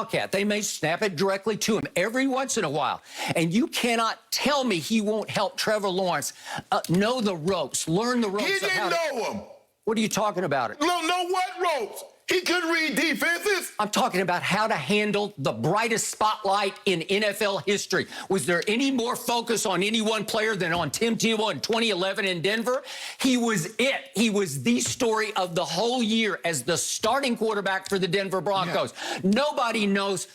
Wildcat. They may snap it directly to him every once in a while. And you cannot tell me he won't help Trevor Lawrence know the ropes, learn the ropes. He didn't know them. What are you talking about? Know what ropes? He couldn't read defenses. I'm talking about how to handle the brightest spotlight in NFL history. Was there any more focus on any one player than on Tim Tebow in 2011 in Denver? He was it. He was the story of the whole year as the starting quarterback for the Denver Broncos. Yeah. Nobody knows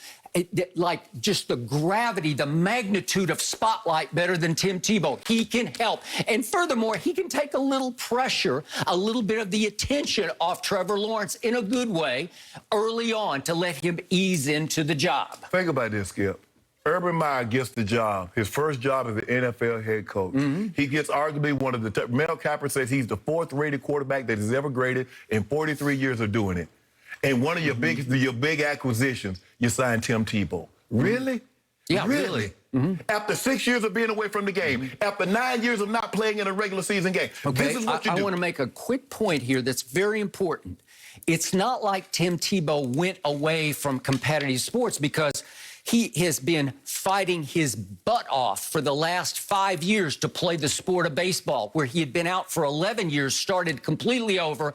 like just the gravity, the magnitude of spotlight better than Tim Tebow. He can help. And furthermore, he can take a little pressure, a little bit of the attention off Trevor Lawrence in a good way early on to let him ease into the job. Think about this, Skip. Urban Meyer gets the job, his first job as the NFL head coach. He gets arguably one of the Mel Kiper says he's the 4th-rated quarterback that he's ever graded in 43 years of doing it. And one of your big acquisitions, you signed Tim Tebow. Really? Yeah, really. After 6 years of being away from the game, after 9 years of not playing in a regular season game, this is what you do. I want to make a quick point here that's very important. It's not like Tim Tebow went away from competitive sports because he has been fighting his butt off for the last 5 years to play the sport of baseball, where he had been out for 11 years, started completely over,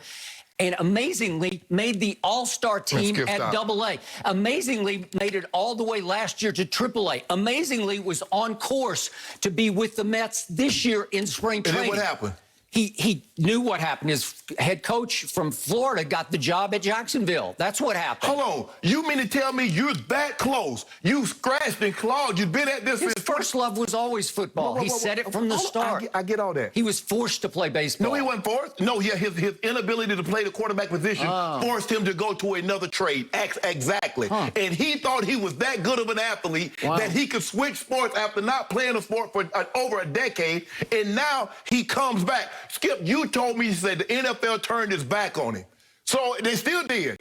and amazingly made the all-star team at AA. Amazingly made it all the way last year to AAA. Amazingly was on course to be with the Mets this year in spring training. And then what happened? He knew what happened. His head coach from Florida got the job at Jacksonville. That's what happened. Hold on. You mean to tell me you're that close? You scratched and clawed. You've been at this. His first love was always football. He said it from the start. I get all that. He was forced to play baseball. No, he wasn't forced. No, his inability to play the quarterback position forced him to go to another trade. Exactly. And he thought he was that good of an athlete that he could switch sports after not playing a sport for over a decade. And now he comes back. Skip, you told me, you said the NFL turned its back on him. So they still did.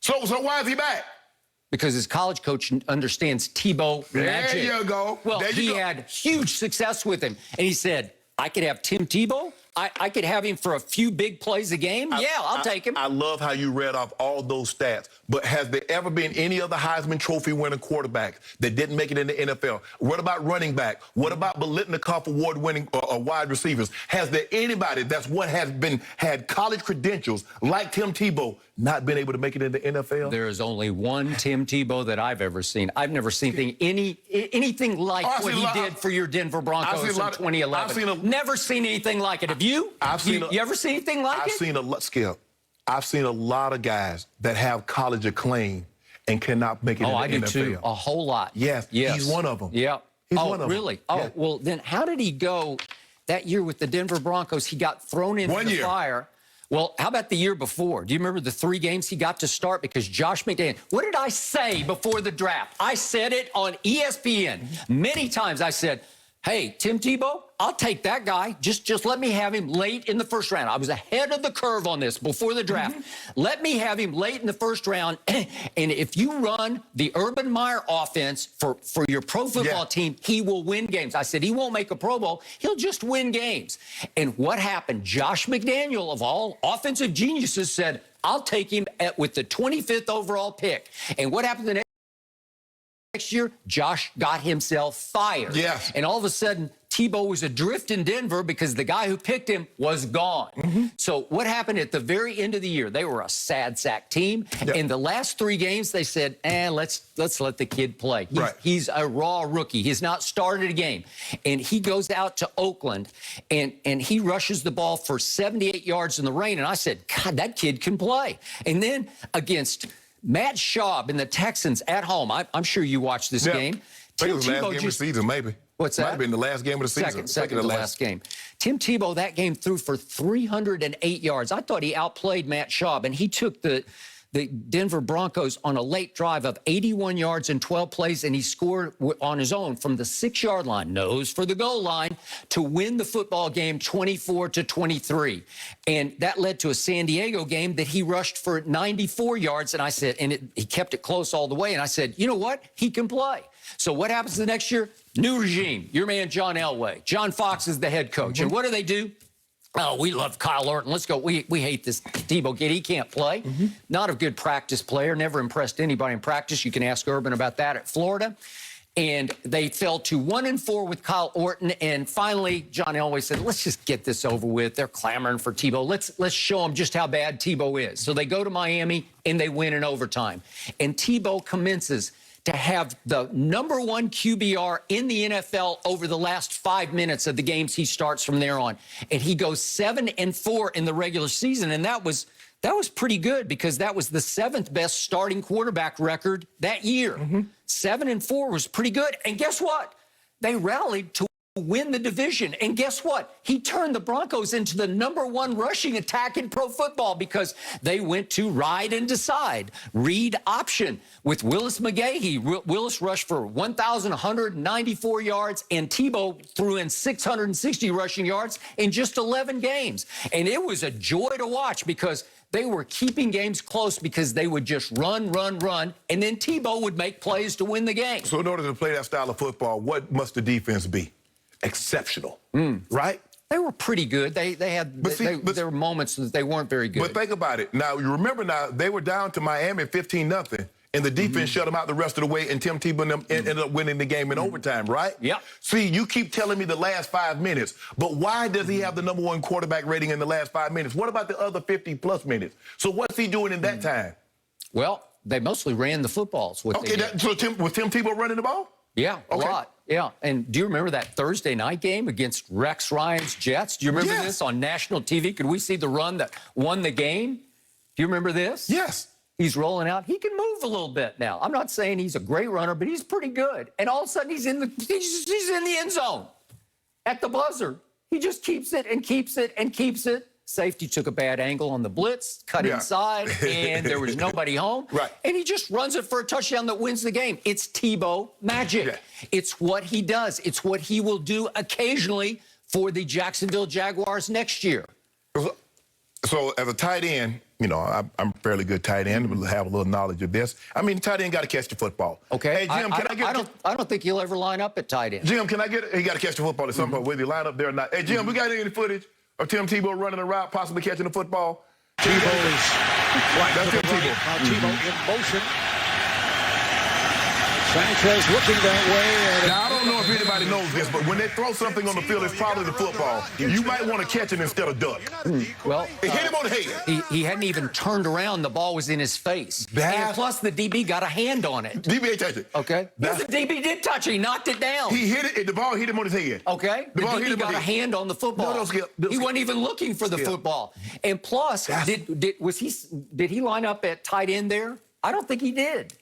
So why is he back? Because his college coach understands Tebow magic. There you go. Well, he had huge success with him. And he said, I could have Tim Tebow. I could have him for a few big plays a game. I'll take him. I love how you read off all those stats. But has there ever been any other Heisman Trophy winning quarterback that didn't make it in the NFL? What about running back? What about Biletnikoff Award winning wide receivers? Has there anybody that's had college credentials like Tim Tebow not been able to make it in the NFL? There is only one Tim Tebow that I've ever seen. I've never seen anything like what he did for your Denver Broncos in 2011. Never seen anything like it. Have you? You ever seen anything like it? Skip. I've seen a lot of guys that have college acclaim and cannot make it in the NFL. I do too. A whole lot. Yes. He's one of them. Yeah. He's one of them. Really? Oh, well, then how did he go that year with the Denver Broncos? He got thrown into the fire. Well, how about the year before? Do you remember the 3 games he got to start? Because Josh McDaniels, what did I say before the draft? I said it on ESPN many times. I said, hey, Tim Tebow, I'll take that guy. Just let me have him late in the first round. I was ahead of the curve on this before the draft. Let me have him late in the first round. And if you run the Urban Meyer offense for your pro football team, he will win games. I said he won't make a Pro Bowl. He'll just win games. And what happened? Josh McDaniels, of all offensive geniuses, said, I'll take him with the 25th overall pick. And what happened the next year? Josh got himself fired. Yes. And all of a sudden, Tebow was adrift in Denver because the guy who picked him was gone. So what happened at the very end of the year? They were a sad sack team. In the last 3 games, they said, let's let the kid play. He's a raw rookie. He's not started a game. And he goes out to Oakland, and he rushes the ball for 78 yards in the rain. And I said, God, that kid can play. And then against Matt Schaub and the Texans at home, I'm sure you watched this game. I think it was the last game of the season, maybe. What's that? Might have been the last game of the season. Second to last game. Tim Tebow, that game, threw for 308 yards. I thought he outplayed Matt Schaub, and he took the Denver Broncos on a late drive of 81 yards in 12 plays, and he scored on his own from the 6-yard line, nose for the goal line, to win the football game 24-23. And that led to a San Diego game that he rushed for 94 yards, and I said, he kept it close all the way, and I said, you know what? He can play. So what happens the next year? New regime. Your man, John Elway. John Fox is the head coach. And what do? Oh, we love Kyle Orton. Let's go. We hate this Tebow kid. He can't play. Not a good practice player. Never impressed anybody in practice. You can ask Urban about that at Florida. And they fell to 1-4 with Kyle Orton. And finally, John Elway said, let's just get this over with. They're clamoring for Tebow. Let's show them just how bad Tebow is. So they go to Miami, and they win in overtime. And Tebow commences to have the #1 QBR in the NFL over the last 5 minutes of the games he starts from there on. And he goes 7-4 in the regular season. And that was pretty good because that was the 7th best starting quarterback record that year. 7-4 was pretty good. And guess what? They rallied to win the division. And guess what? He turned the Broncos into the #1 rushing attack in pro football because they went to ride and decide, read option with Willis McGahee. Willis rushed for 1,194 yards, and Tebow threw in 660 rushing yards in just 11 games. And it was a joy to watch because they were keeping games close because they would just run, and then Tebow would make plays to win the game. So in order to play that style of football, what must the defense be? Exceptional, right? They were pretty good. There were moments that they weren't very good. But think about it. Now, you remember now, they were down to Miami 15-0, and the defense shut them out the rest of the way, and Tim Tebow and them ended up winning the game in overtime, right? Yeah. See, you keep telling me the last 5 minutes, but why does he have the #1 quarterback rating in the last 5 minutes? What about the other 50-plus minutes? So what's he doing in that time? Well, they mostly ran the footballs. Was Tim Tebow running the ball? Yeah, a lot. Yeah. And do you remember that Thursday night game against Rex Ryan's Jets? Do you remember this on national TV? Could we see the run that won the game? Do you remember this? Yes. He's rolling out. He can move a little bit now. I'm not saying he's a great runner, but he's pretty good. And all of a sudden, he's in the end zone at the buzzer. He just keeps it and keeps it and keeps it. Safety took a bad angle on the blitz, cut inside, and there was nobody home. Right. And he just runs it for a touchdown that wins the game. It's Tebow magic. Yeah. It's what he does. It's what he will do occasionally for the Jacksonville Jaguars next year. So as a tight end, you know, I'm a fairly good tight end. We'll have a little knowledge of this. I mean, tight end got to catch the football. Okay. Hey, Jim, I don't think he'll ever line up at tight end. Jim, he got to catch the football at some point, whether he line up there or not. Hey, Jim, we got any footage of Tim Tebow running a route, possibly catching the football? Tebow is right to the right. Now Tebow in motion. Sanchez looking that way. Now, I don't know if anybody knows this, but when they throw something on the field, it's probably the football. You might want to catch it instead of duck. Well, it hit him on the head. He hadn't even turned around. The ball was in his face. And plus, the DB got a hand on it. DB ain't touched it. Okay. Yes, the DB did touch it. He knocked it down. He hit it. The ball hit him on his head. Okay. The ball DB got a hand on the football. No, Skip. He wasn't even looking for the football. And plus, did he line up at tight end there? I don't think he did.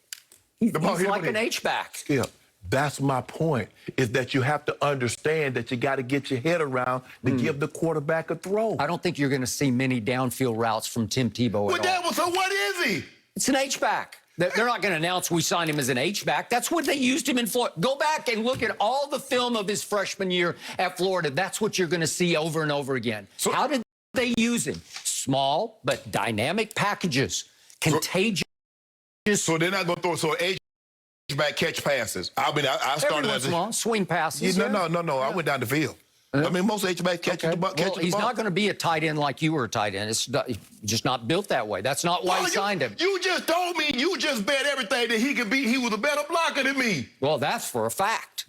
He's like an H-back. Skip, that's my point, is that you have to understand that you got to get your head around to give the quarterback a throw. I don't think you're going to see many downfield routes from Tim Tebow at all. So what is he? It's an H-back. They're not going to announce we signed him as an H-back. That's what they used him in Florida. Go back and look at all the film of his freshman year at Florida. That's what you're going to see over and over again. So, how did they use him? Small but dynamic packages, contagious. So they're not going to throw. So H-back catch passes. I started as a swing passes. No. I went down the field. I mean, most H-backs catch the ball. Well, he's not going to be a tight end like you were a tight end. It's just not built that way. That's not why he signed him. You just told me, you just bet everything that he could be. He was a better blocker than me. Well, that's for a fact.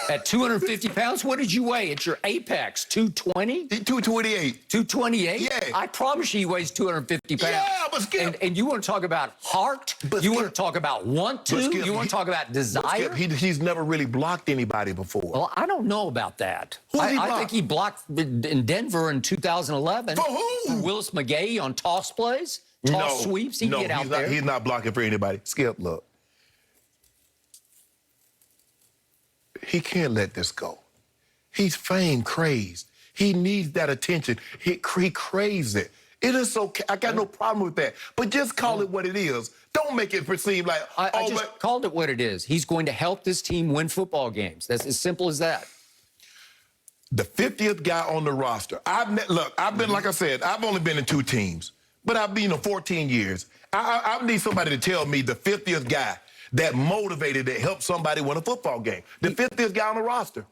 At 250 pounds, what did you weigh at your apex? 220? 228. 228? Yeah. I promise you he weighs 250 pounds. Yeah, but Skip. And you want to talk about heart? You want to talk about want to? Skip, you want to talk about desire? Skip, he's never really blocked anybody before. Well, I don't know about that. I think he blocked in Denver in 2011. For who? Willis McGahee on toss plays, toss sweeps. He'd get out there. He's not blocking for anybody. Skip, look. He can't let this go. He's fame crazed. He needs that attention. He craves it. It is okay. I got no problem with that. But just call it what it is. Don't make it perceive like, I just called it what it is. He's going to help this team win football games. That's as simple as that. The 50th guy on the roster. I've been, like I said, I've only been in 2 teams, but I've been 14 years. I need somebody to tell me the 50th guy that motivated, that helped somebody win a football game. The 50th guy on the roster.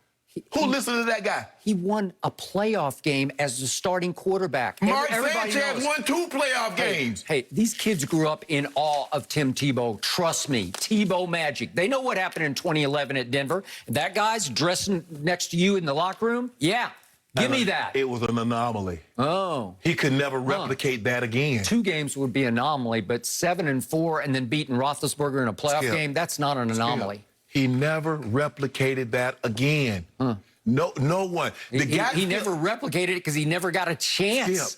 Who listened to that guy? He won a playoff game as the starting quarterback. Mark Everybody Sanchez knows. won 2 playoff games. Hey, these kids grew up in awe of Tim Tebow. Trust me, Tebow magic. They know what happened in 2011 at Denver. That guy's dressing next to you in the locker room. Yeah, give me that. It was an anomaly. Oh. He could never replicate that again. 2 games would be an anomaly, but 7-4 and then beating Roethlisberger in a playoff game, that's not an anomaly. He never replicated that again. No one. He never replicated it because he never got a chance.